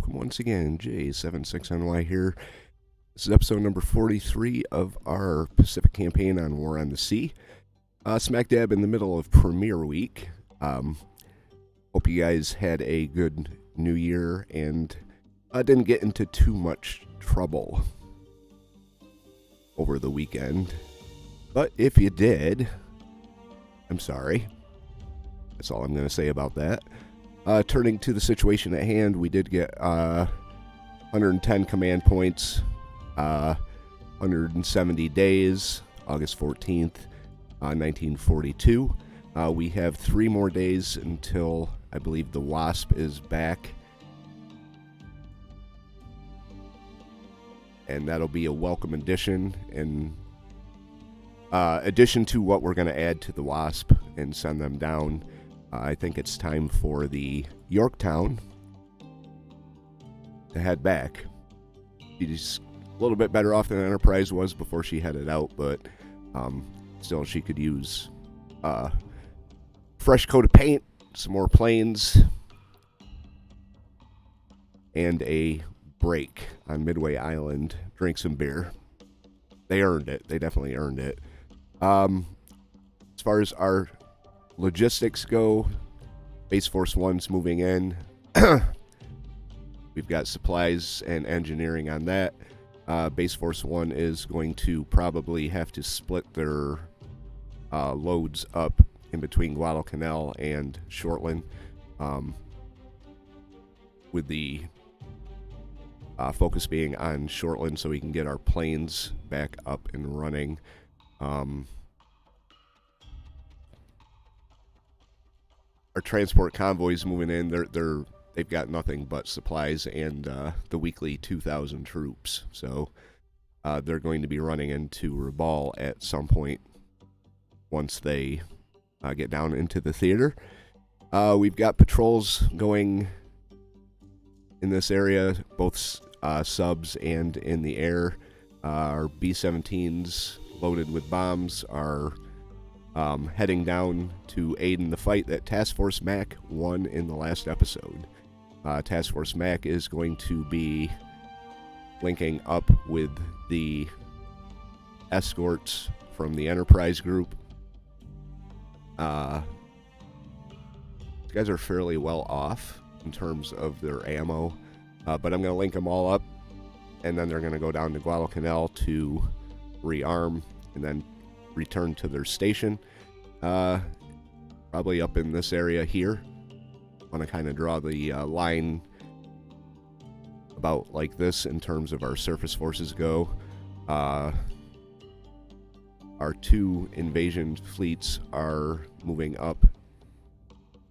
welcome once again. J76NY here. This is episode number 43 of our Pacific campaign on War on the Sea. Smack dab in the middle of Premiere Week. Hope you guys had a good new year and didn't get into too much trouble over the weekend. But if you did, I'm sorry. That's all I'm going to say about that. Turning to the situation at hand, we did get 110 command points, 170 days, August 14th, 1942. We have 3 more days until I believe the Wasp is back. And that'll be a welcome addition, in addition to what we're going to add to the Wasp and send them down. I think it's time for the Yorktown to head back. She's a little bit better off than Enterprise was before she headed out, but still she could use a fresh coat of paint, some more planes, and a break on Midway Island. Drink some beer. They earned it. They definitely earned it. As far as our logistics go, Base Force 1's moving in. We've got supplies and engineering on that. Base Force 1 is going to probably have to split their loads up in between Guadalcanal and Shortland, with the focus being on Shortland so we can get our planes back up and running. Our transport convoys moving in, they've got nothing but supplies and the weekly 2,000 troops. So they're going to be running into Rabaul at some point once they get down into the theater. We've got patrols going in this area, both subs and in the air. Our B-17s loaded with bombs are heading down to aid in the fight that Task Force Mac won in the last episode. Task Force Mac is going to be linking up with the escorts from the Enterprise group. These guys are fairly well off in terms of their ammo, but I'm going to link them all up, and then they're going to go down to Guadalcanal to rearm and then return to their station, probably up in this area here. I want to kind of draw the line about like this in terms of our surface forces go. Our 2 invasion fleets are moving up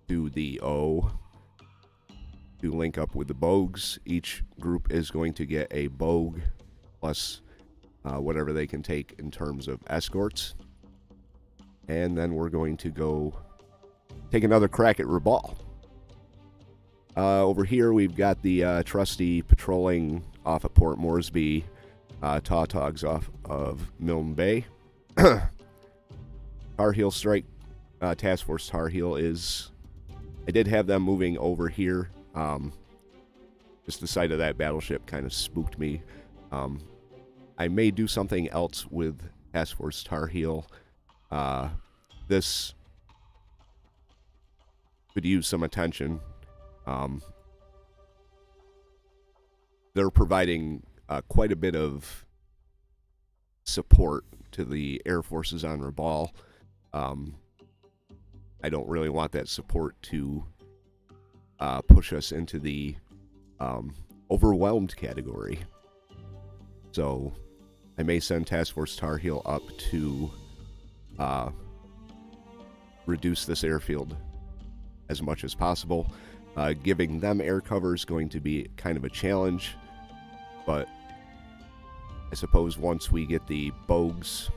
to the O to link up with the Bogues. Each group is going to get a Bogue plus whatever they can take in terms of escorts. And then we're going to go take another crack at Rabaul. Over here we've got the trusty patrolling off of Port Moresby Tautogs off of Milne Bay. Tar Heel Strike Task Force Tar Heel is... I did have them moving over here. Just the sight of that battleship kind of spooked me. I may do something else with Task Force Tar Heel. This could use some attention. They're providing quite a bit of support to the air forces on Rabaul. I don't really want that support to push us into the overwhelmed category. So I may send Task Force Tar Heel up to reduce this airfield as much as possible. Giving them air cover is going to be kind of a challenge, but I suppose once we get the Bogues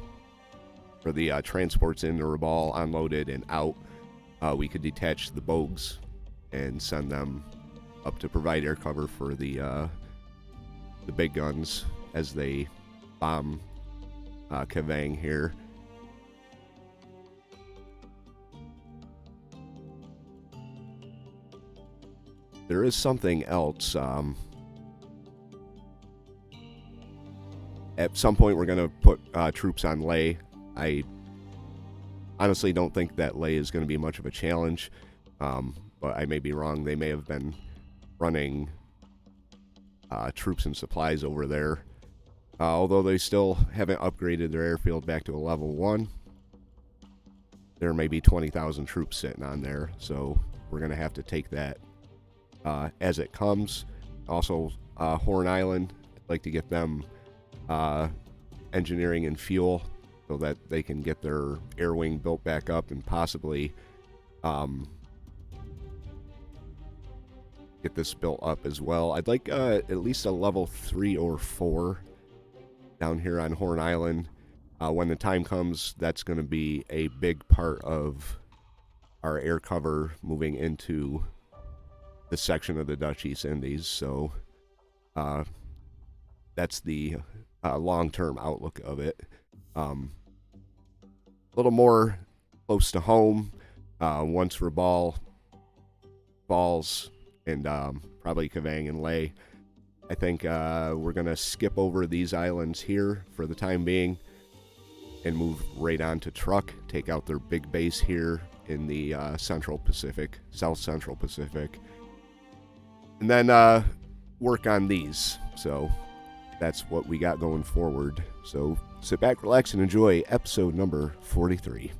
or the transports into Rabaul unloaded and out, we could detach the Bogues and send them up to provide air cover for the big guns as they bomb Kavang here. there is something else. At some point, we're going to put troops on lay. I honestly don't think that lay is going to be much of a challenge, but I may be wrong. They may have been running troops and supplies over there, although they still haven't upgraded their airfield back to a level 1. There may be 20,000 troops sitting on there, so we're going to have to take that as it comes. Also, Horn Island, I'd like to get them engineering and fuel so that they can get their air wing built back up and possibly get this built up as well. I'd like at least a level 3 or 4 down here on Horn Island. When the time comes, that's going to be a big part of our air cover moving into the section of the Dutch East Indies. So that's the long-term outlook of it. A little more close to home, once Rabaul falls, and probably Kavang and Lay, I think we're going to skip over these islands here for the time being and move right on to Truk, take out their big base here in the Central Pacific, South Central Pacific, and then work on these. So that's what we got going forward. So sit back, relax, and enjoy episode number 43.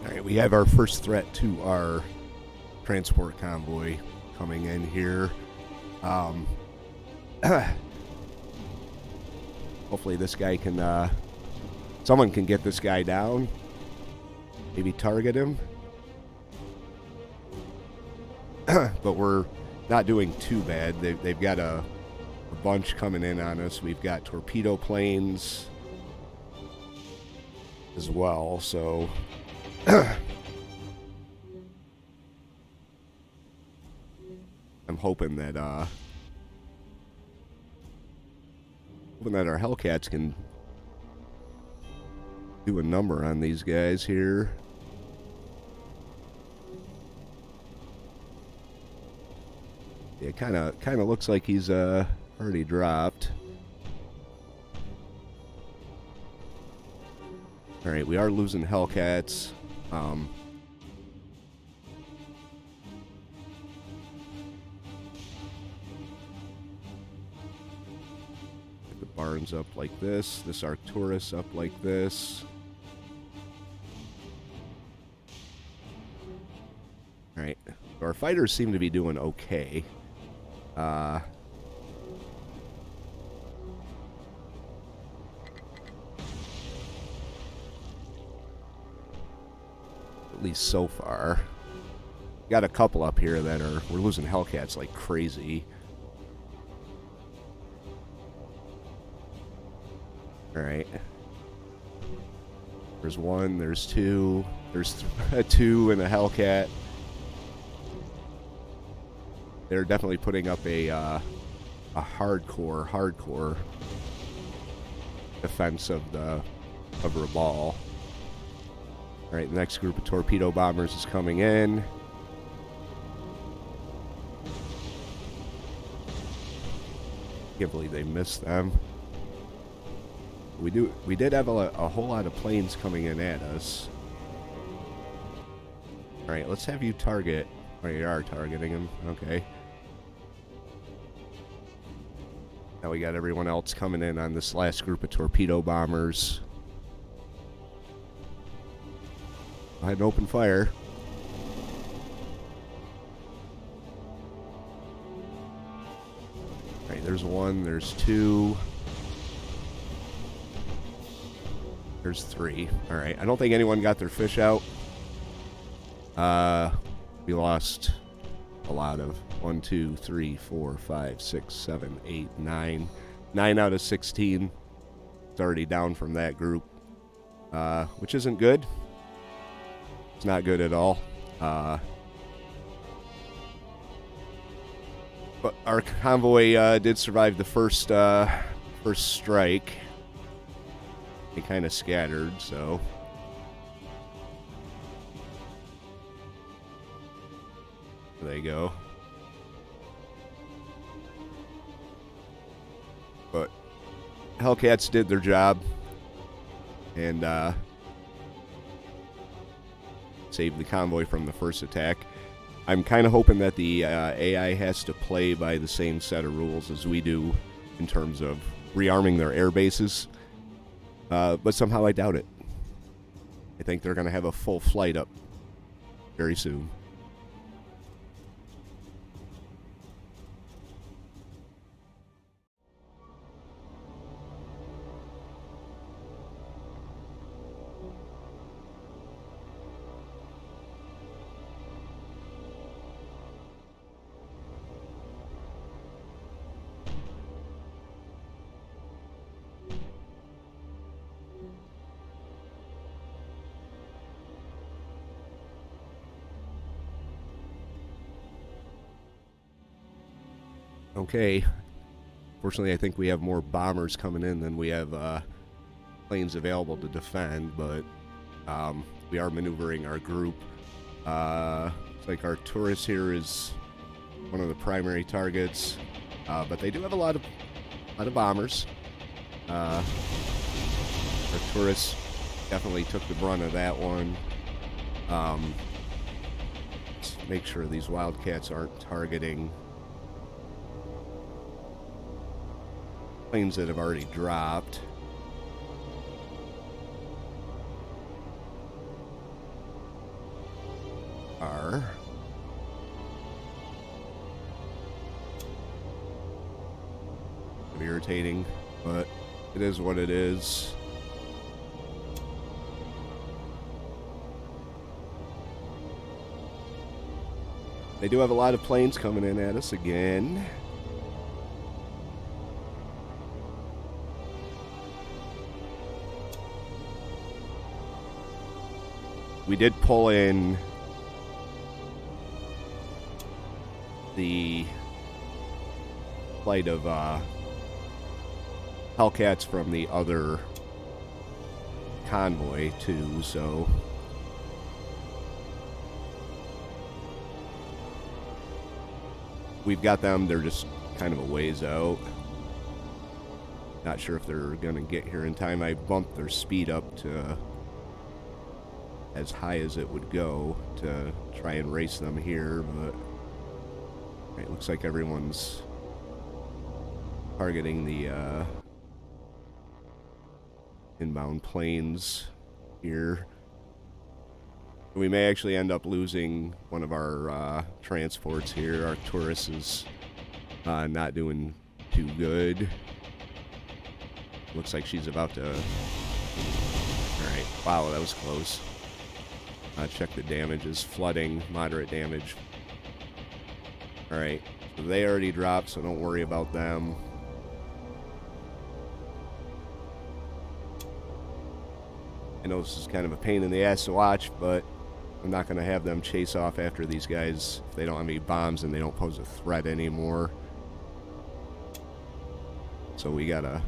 Alright, we have our first threat to our transport convoy coming in here. Hopefully this guy can, someone can get this guy down. Maybe target him. But we're not doing too bad. They've got a bunch coming in on us. We've got torpedo planes as well, so I'm hoping that our Hellcats can do a number on these guys here. Yeah, it kind of looks like he's already dropped. All right, we are losing Hellcats. Get the Barnes up like this Arcturus up like this. All right, so our fighters seem to be doing okay. At least so far. Got a couple up here that we're losing Hellcats like crazy. Alright. There's one, there's two, there's two and a Hellcat. They're definitely putting up a hardcore defense of Rabaul. Alright, the next group of torpedo bombers is coming in. Can't believe they missed them. We did have a whole lot of planes coming in at us. Alright, let's have you target Oh, you are targeting him. Okay. Now we got everyone else coming in on this last group of torpedo bombers. Go ahead and open fire. Alright, there's one, there's two. There's three. Alright, I don't think anyone got their fish out. We lost a lot of 1, 2, 3, 4, 5, 6, 7, 8, 9. 9 out of 16. It's already down from that group. Which isn't good. It's not good at all. But our convoy did survive the first strike. They kind of scattered, so... There they go. But Hellcats did their job and saved the convoy from the first attack. I'm kind of hoping that the AI has to play by the same set of rules as we do in terms of rearming their air bases. But somehow I doubt it. I think they're going to have a full flight up very soon. Okay. Fortunately, I think we have more bombers coming in than we have planes available to defend, but we are maneuvering our group. Looks like our tourist here is one of the primary targets, but they do have a lot of bombers. Our tourists definitely took the brunt of that one. Let's make sure these Wildcats aren't targeting planes that have already dropped. Are irritating, but it is what it is. They do have a lot of planes coming in at us again. We did pull in the flight of Hellcats from the other convoy too, so we've got them. They're just kind of a ways out. Not sure if they're gonna get here in time. I bumped their speed up to as high as it would go to try and race them here, but it looks like everyone's targeting the inbound planes here. We may actually end up losing one of our transports here. Our tourist is not doing too good. Looks like she's about to... Alright, wow, that was close. Check the damages. Flooding, moderate damage. Alright, so they already dropped, so don't worry about them. I know this is kind of a pain in the ass to watch, but I'm not going to have them chase off after these guys if they don't have any bombs and they don't pose a threat anymore. So we gotta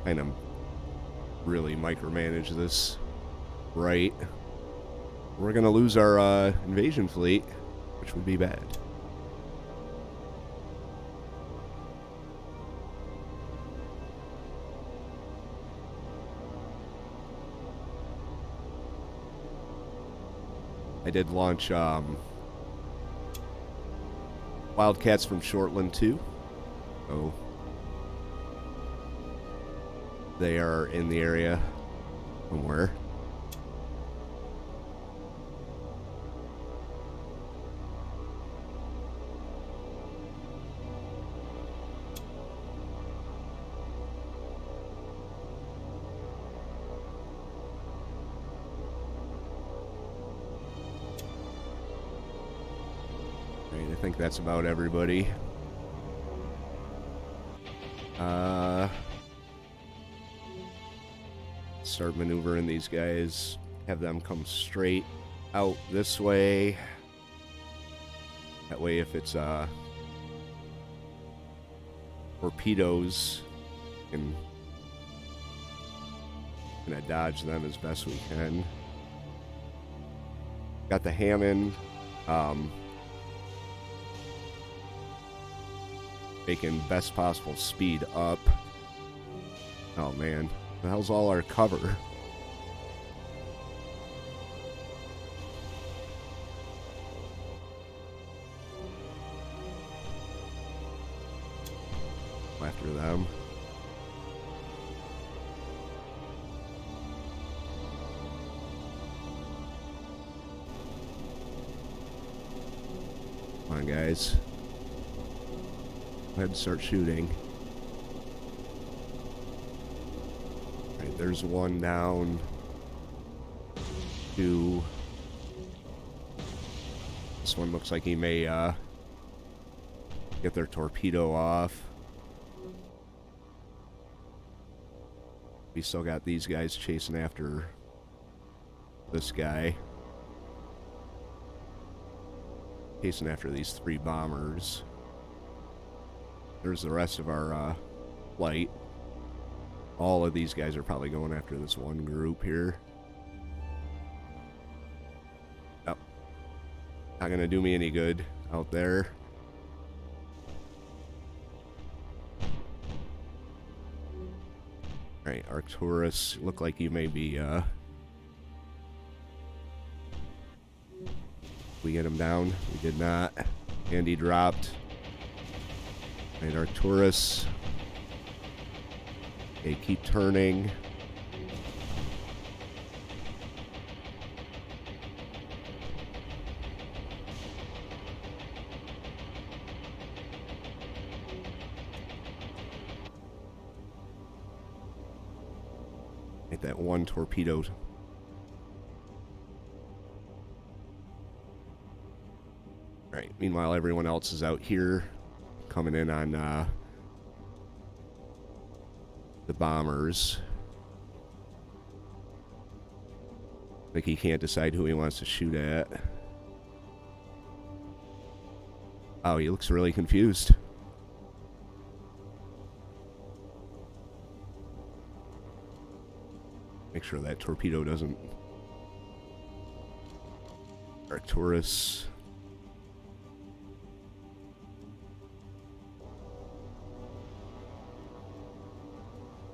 kind of really micromanage this. Right. We're going to lose our invasion fleet, which would be bad. I did launch Wildcats from Shortland too. So they are in the area somewhere. I think that's about everybody. Start maneuvering these guys. Have them come straight out this way. That way if it's torpedoes, we can kind of dodge them as best we can. Got the Hammond. Making best possible speed up. Oh man, the hell's all our cover? After them. Come on, guys. Go ahead and start shooting. Alright, there's one down. Two. This one looks like he may get their torpedo off. We still got these guys chasing after this guy. Chasing after these 3 bombers. There's the rest of our flight. All of these guys are probably going after this one group here. Oh. Not gonna do me any good out there. Alright, Arcturus, look like you may be, we get him down? We did not. And he dropped. Alright, Arcturus. Okay, keep turning. Right, that one torpedo. Alright, meanwhile everyone else is out here coming in on the bombers. Like he can't decide who he wants to shoot at. Oh, he looks really confused. Make sure that torpedo doesn't... Arcturus.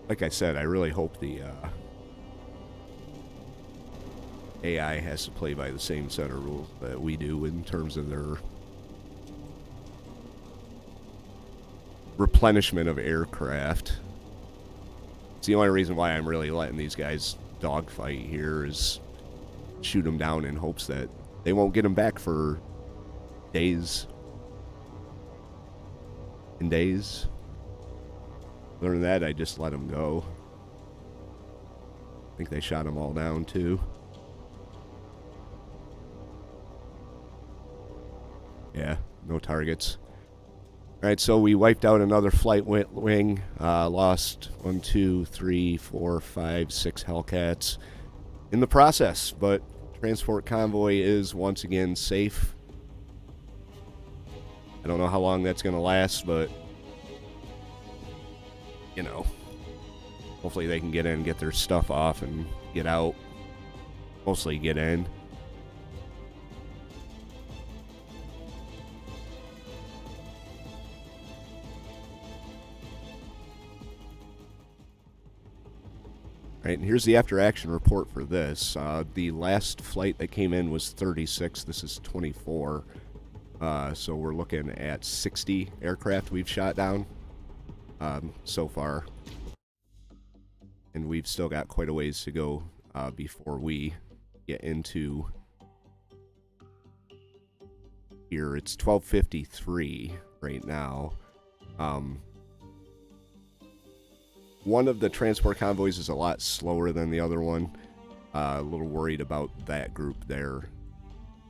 Like I said, I really hope the AI has to play by the same set of rules that we do in terms of their replenishment of aircraft. It's the only reason why I'm really letting these guys dogfight here is shoot them down in hopes that they won't get them back for days and days. Other than that, I just let them go. I think they shot them all down too. Yeah, no targets. Alright, so we wiped out another flight wing. Lost 1, 2, 3, 4, 5, 6 Hellcats in the process, but transport convoy is once again safe. I don't know how long that's going to last, but you know, hopefully they can get in, get their stuff off, and get out. Mostly get in. Right, and here's the after-action report for this. The last flight that came in was 36. This is 24. So we're looking at 60 aircraft we've shot down so far. And we've still got quite a ways to go before we get into here. It's 12:53 right now. One of the transport convoys is a lot slower than the other one. A little worried about that group there,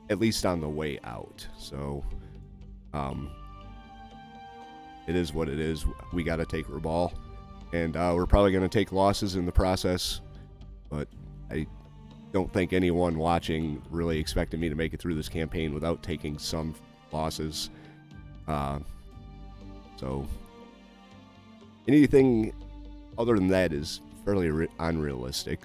at least on the way out. So, it is what it is. We got to take Rabaul, and we're probably going to take losses in the process. But I don't think anyone watching really expected me to make it through this campaign without taking some losses. So, anything other than that is fairly unrealistic.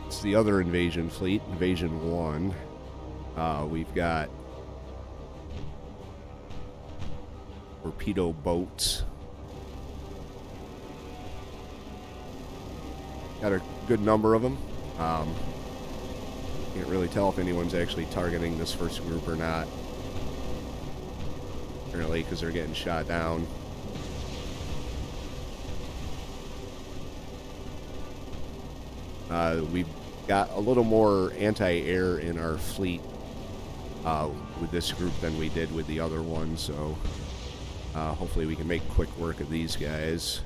It's the other invasion fleet, Invasion 1. We've got torpedo boats. Got a good number of them. Can't really tell if anyone's actually targeting this first group or not. Apparently, because they're getting shot down. We've got a little more anti-air in our fleet with this group than we did with the other one, so hopefully we can make quick work of these guys.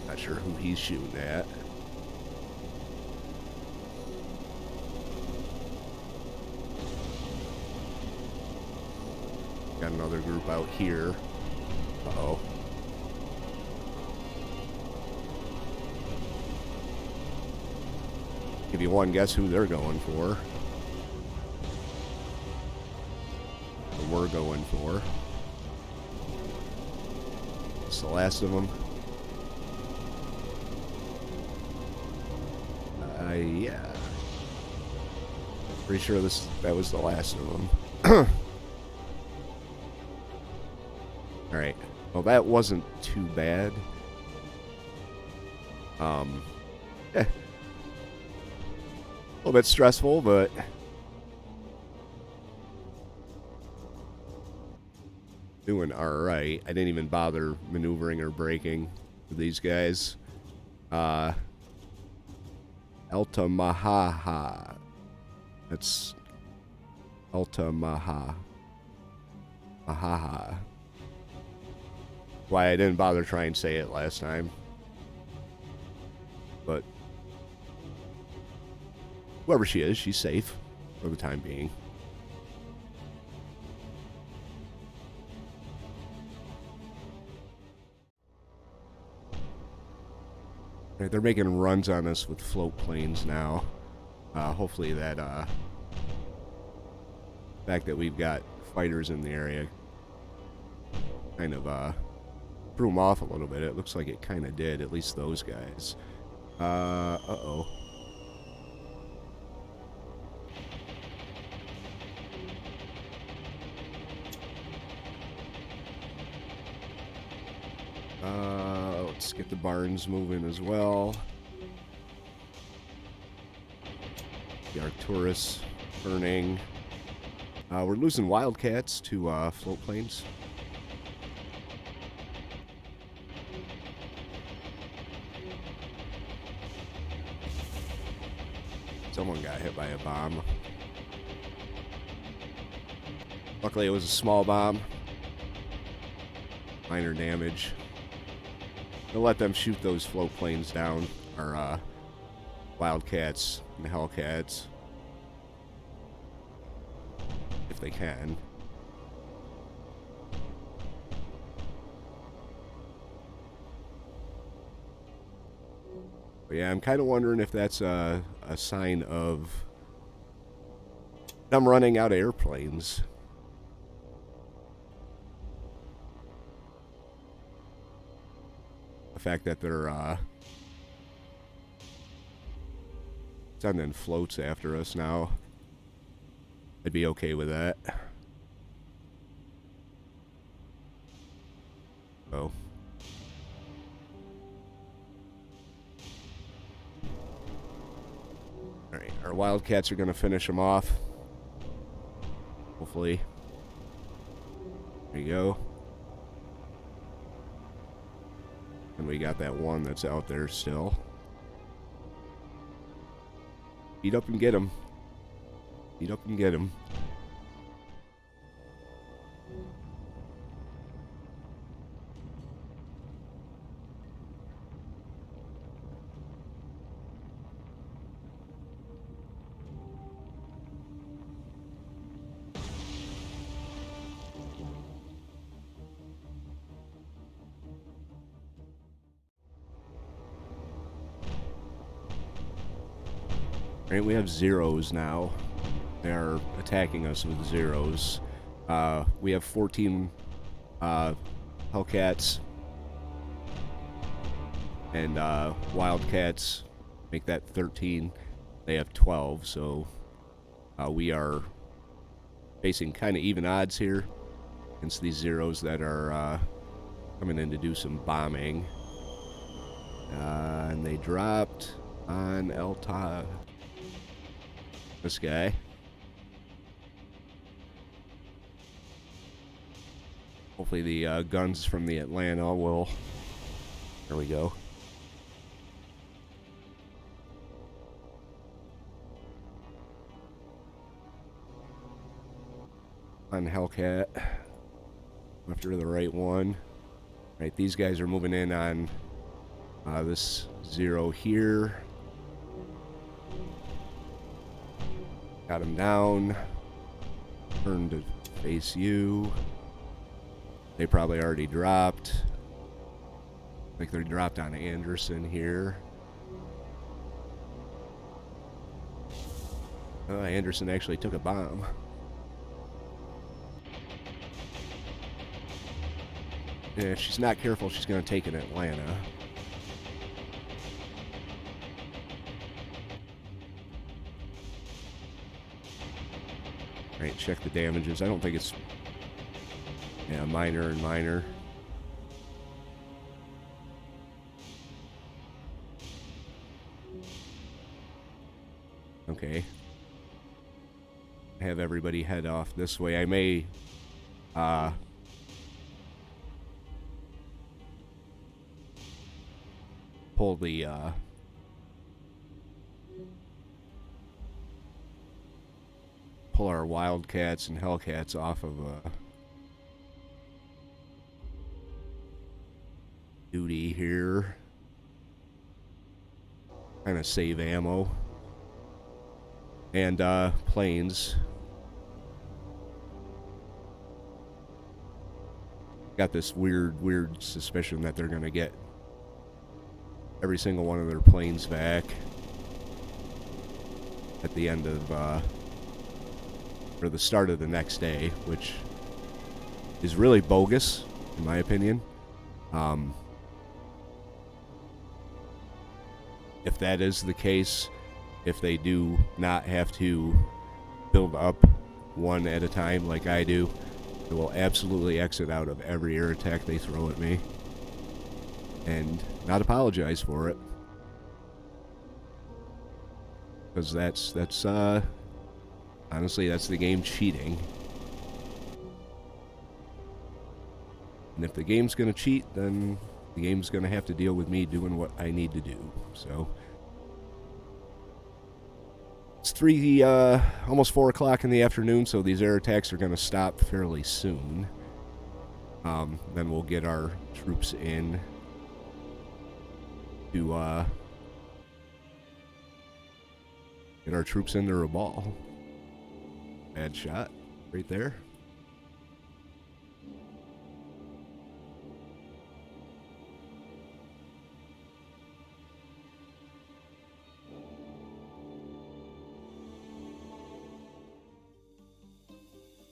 Not sure who he's shooting at. Got another group out here. Uh-oh. Give you one guess who they're going for. Or we're going for. It's the last of them. Yeah. Pretty sure that was the last of them. Alright. Well, that wasn't too bad. A little bit stressful, but doing alright. I didn't even bother maneuvering or braking with these guys. Altamahaha. That's Altamaha. Mahaha. Why I didn't bother trying to say it last time. But whoever she is, she's safe for the time being. Right, they're making runs on us with float planes now. Hopefully that fact that we've got fighters in the area kind of threw them off a little bit. It looks like it kind of did, at least those guys. Uh-oh. Let's get the barns moving as well. The Arcturus burning. We're losing Wildcats to float planes. Someone got hit by a bomb. Luckily, it was a small bomb. Minor damage. We'll let them shoot those float planes down. Our Wildcats and Hellcats. If they can. But yeah, I'm kind of wondering if that's a sign of them running out of airplanes. The fact that they're sending floats after us now, I'd be okay with that. So. Alright, our Wildcats are going to finish them off. Hopefully. There you go. And we got that one that's out there still. Beat up and get him. Beat up and get him. Right, we have zeros now. They are attacking us with zeros. We have 14 Hellcats and Wildcats make that 13. They have 12, so we are facing kind of even odds here against these zeros that are coming in to do some bombing. And they dropped on Elta. This guy. Hopefully the guns from the Atlanta will... There we go. On Hellcat. After the right one. Right, these guys are moving in on this zero here. Got him down. Turn to face you. They probably already dropped. Like they dropped on Anderson here. Anderson actually took a bomb. Yeah, if she's not careful, she's going to take an Atlanta. Right, check the damages. I don't think it's... Yeah, minor and minor. Okay. Have everybody head off this way. I may... pull the... pull our Wildcats and Hellcats off of duty here. Kind of save ammo. And planes. Got this weird suspicion that they're gonna get every single one of their planes back at the end of or the start of the next day, which is really bogus, in my opinion. If that is the case, if they do not have to build up one at a time like I do, I will absolutely exit out of every air attack they throw at me and not apologize for it. Because that's honestly, that's the game cheating. And if the game's gonna cheat, then the game's gonna have to deal with me doing what I need to do. So it's almost 4 o'clock in the afternoon, so these air attacks are gonna stop fairly soon. Then we'll get our troops in to get our troops into Rabaul. Bad shot right there.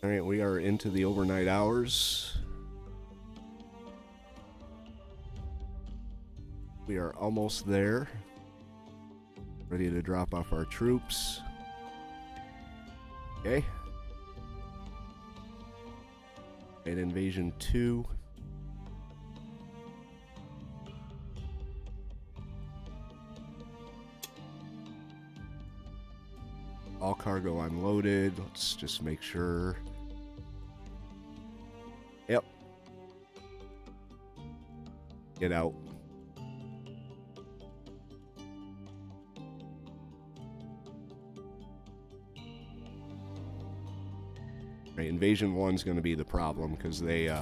Alright, we are into the overnight hours. We are almost there. Ready to drop off our troops. Okay. And Invasion 2. All cargo unloaded. Let's just make sure. Yep. Get out. Right, Invasion 1's going to be the problem because they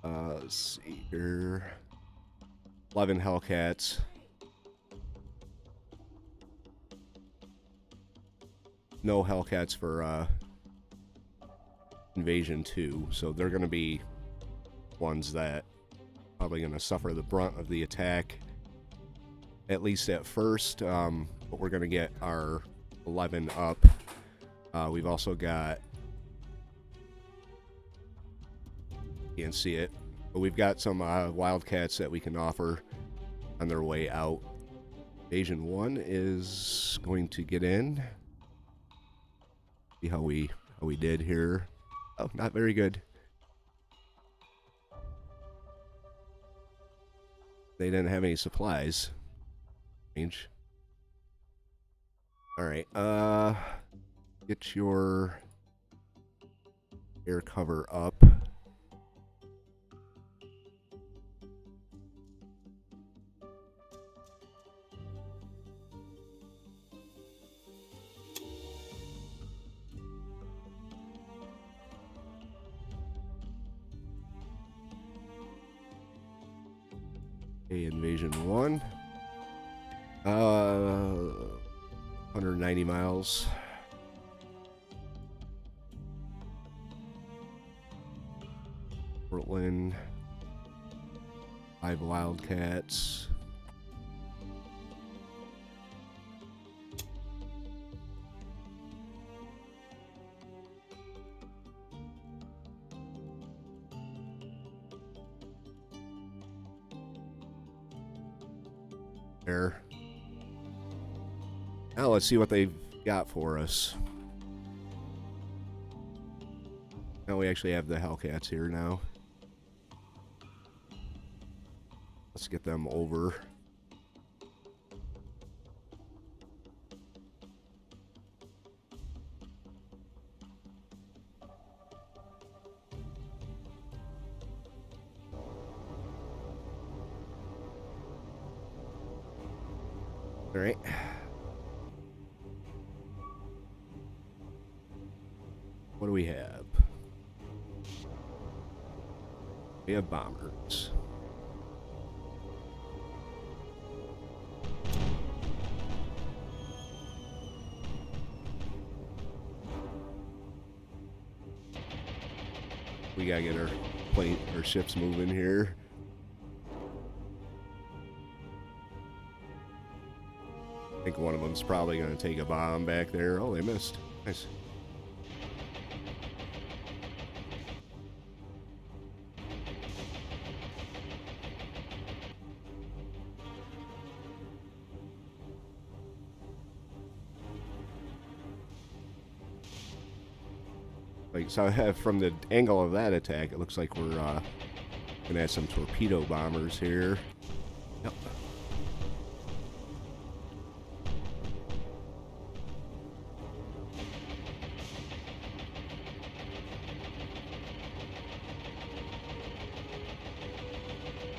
let's see here. 11 Hellcats. No Hellcats for Invasion 2, so they're going to be ones that probably going to suffer the brunt of the attack, at least at first, but we're going to get our 11 up. We've also got, you can't see it, but we've got some Wildcats that we can offer on their way out. Invasion 1 is going to get in. See how we did here. Oh, not very good. They didn't have any supplies. Change. Alright, get your air cover up. Okay, Invasion 1. 190 miles. Portland. 5 Wildcats. There. Now let's see what they've got for us. Now we actually have the Hellcats here now. Let's get them over. All right. What do we have? We have bombers. We gotta get our ships moving here. I think one of them's probably gonna take a bomb back there. Oh, they missed. Nice. Like, so from the angle of that attack, it looks like we're gonna have some torpedo bombers here. Yep.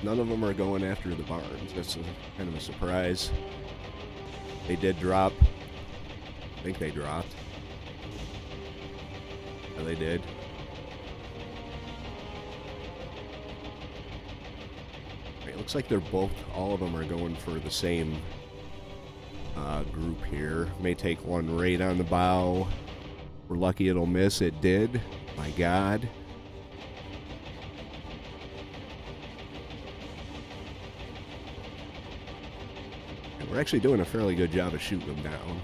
None of them are going after the barns. That's kind of a surprise. They did drop. I think they dropped. Yeah, they did. It looks like they're all of them are going for the same group here. May take one raid on the bow. We're lucky it'll miss. It did. My God. And we're actually doing a fairly good job of shooting them down.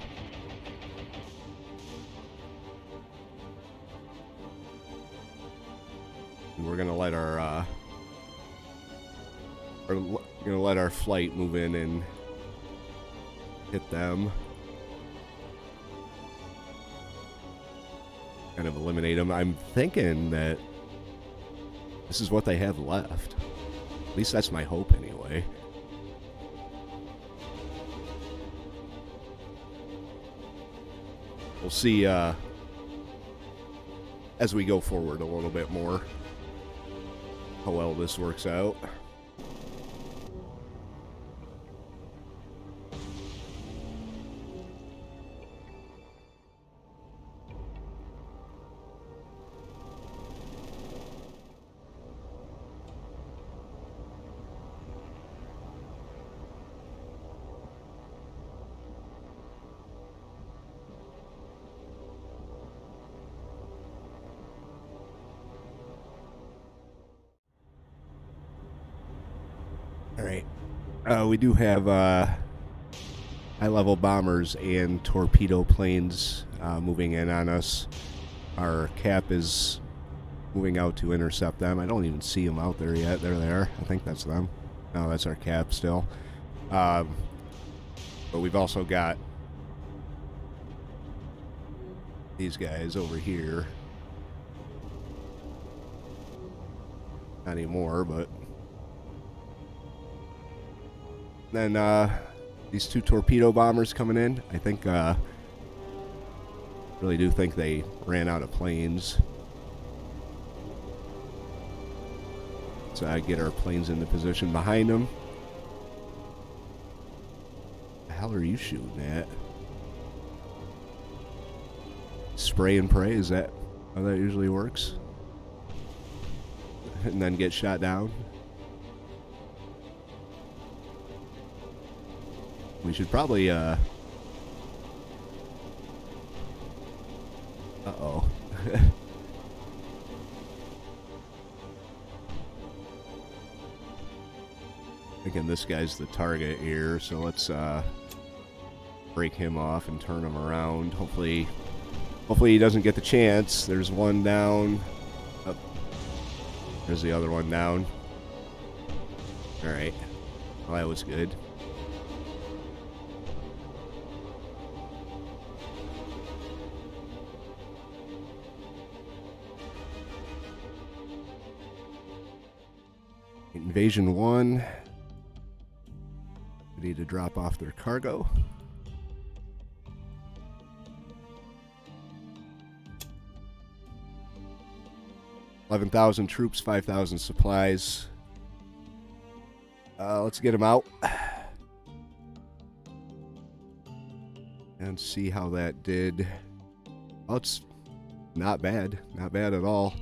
we're gonna let our flight move in and hit them. Kind of eliminate them. I'm thinking that this is what they have left. At least that's my hope anyway. We'll see as we go forward a little bit more how well this works out. Alright. We do have high-level bombers and torpedo planes moving in on us. Our cap is moving out to intercept them. I don't even see them out there yet. There they are. I think that's them. No, that's our cap still. But we've also got these guys over here. Not anymore, but... Then these two torpedo bombers coming in. I think, really do think they ran out of planes. So I get our planes into position behind them. The hell are you shooting at? Spray and pray, is that how that usually works? And then get shot down? We should probably, uh-oh. Thinking this guy's the target here, so let's, break him off and turn him around. Hopefully he doesn't get the chance. There's one down. Oh. There's the other one down. Alright. Well, that was good. Invasion 1. Ready to drop off their cargo. $11,000 troops, 5,000 supplies. Let's get them out. And see how that did. Oh, it's not bad. Not bad at all.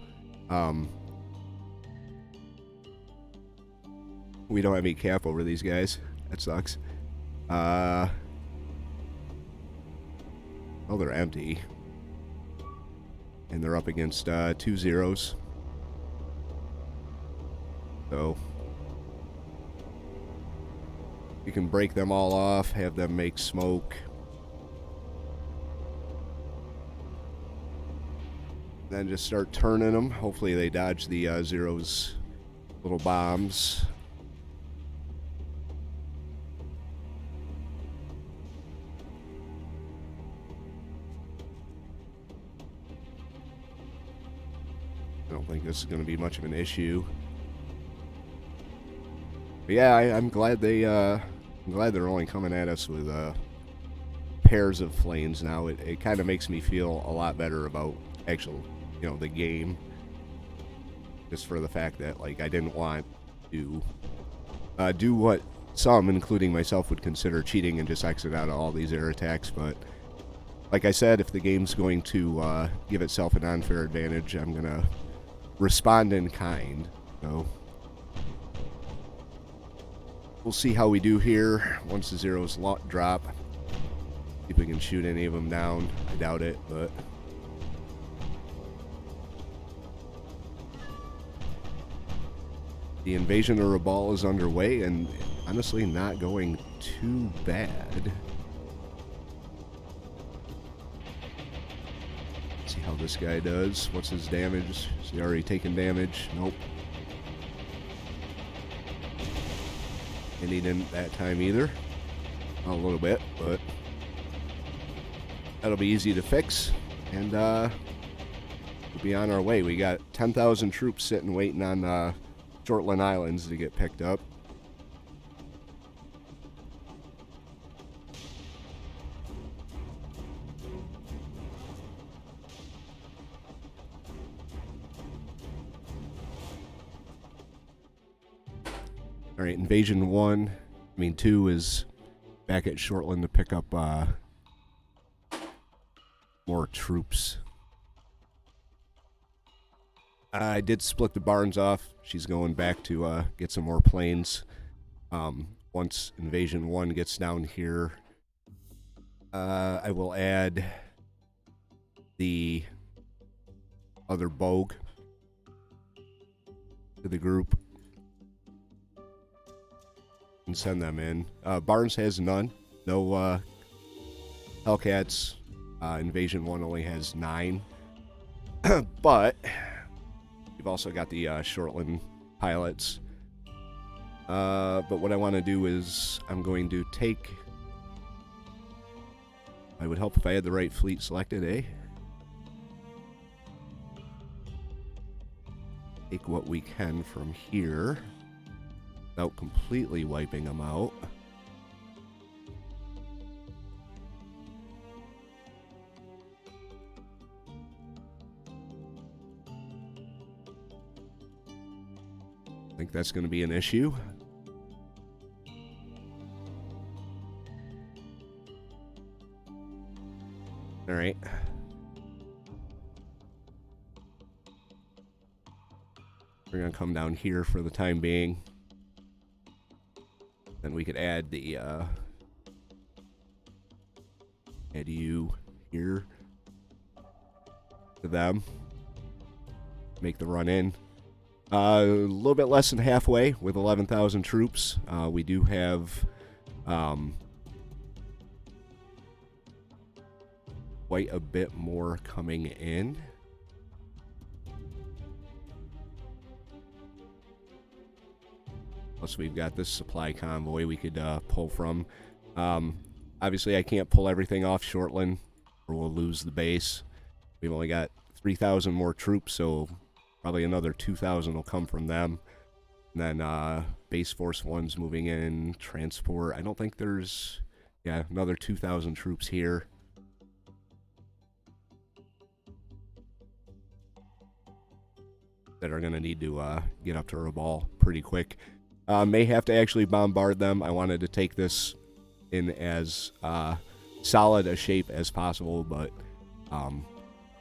We don't have any cap over these guys. That sucks. Oh, they're empty. And they're up against 2 zeros. So you can break them all off, have them make smoke. Then just start turning them. Hopefully they dodge the zeros' little bombs. I don't think this is going to be much of an issue. But yeah, I'm glad they're only coming at us with pairs of planes now. It kind of makes me feel a lot better about actual, the game. Just for the fact that, like, I didn't want to do what some, including myself, would consider cheating and just exit out of all these air attacks. But like I said, if the game's going to give itself an unfair advantage, I'm gonna respond in kind. So we'll see how we do here once the zeros drop. See if we can shoot any of them down. I doubt it, but the invasion of Rabaul is underway, and honestly not going too bad. Let's see how this guy does. What's his damage? Is he already taken damage? Nope. And he didn't that time either. A little bit, but that'll be easy to fix. And we'll be on our way. We got 10,000 troops sitting waiting on Shortland Islands to get picked up. All right, Invasion 2 is back at Shortland to pick up more troops. I did split the Barnes off. She's going back to get some more planes. Once Invasion 1 gets down here, I will add the other Bogue to the group and send them in. Barnes has none. No Hellcats. Invasion 1 only has 9. But you've also got the Shortland pilots. But what I want to do is I'm going to take... I would help if I had the right fleet selected, eh? Take what we can from here without completely wiping them out. I think that's going to be an issue. All right. We're going to come down here for the time being. Then we could add the add you here to them. Make the run in. A little bit less than halfway with 11,000 troops. We do have quite a bit more coming in. Plus, we've got this supply convoy we could pull from. Obviously, I can't pull everything off Shortland, or we'll lose the base. We've only got 3,000 more troops, so probably another 2,000 will come from them. And then Base Force 1's moving in, transport. I don't think there's... Yeah, another 2,000 troops here. That are going to need to get up to Rabaul pretty quick. May have to actually bombard them. I wanted to take this in as solid a shape as possible, but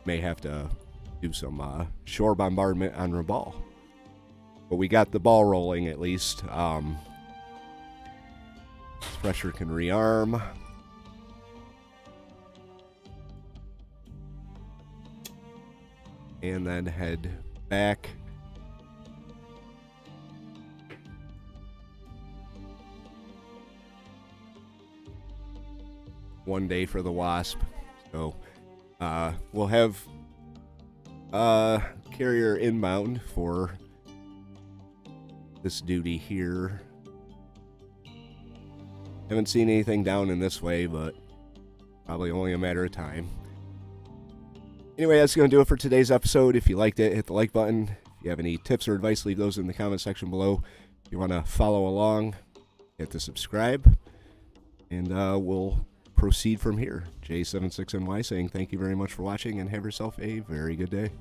may have to do some shore bombardment on Rabaul. But we got the ball rolling at least. Pressure can rearm. And then head back. One day for the Wasp. So we'll have carrier inbound for this duty here. Haven't seen anything down in this way, but probably only a matter of time. Anyway, that's going to do it for today's episode. If you liked it, hit the like button. If you have any tips or advice, leave those in the comment section below. If you want to follow along, hit the subscribe. And we'll proceed from here. J76NY saying thank you very much for watching and have yourself a very good day.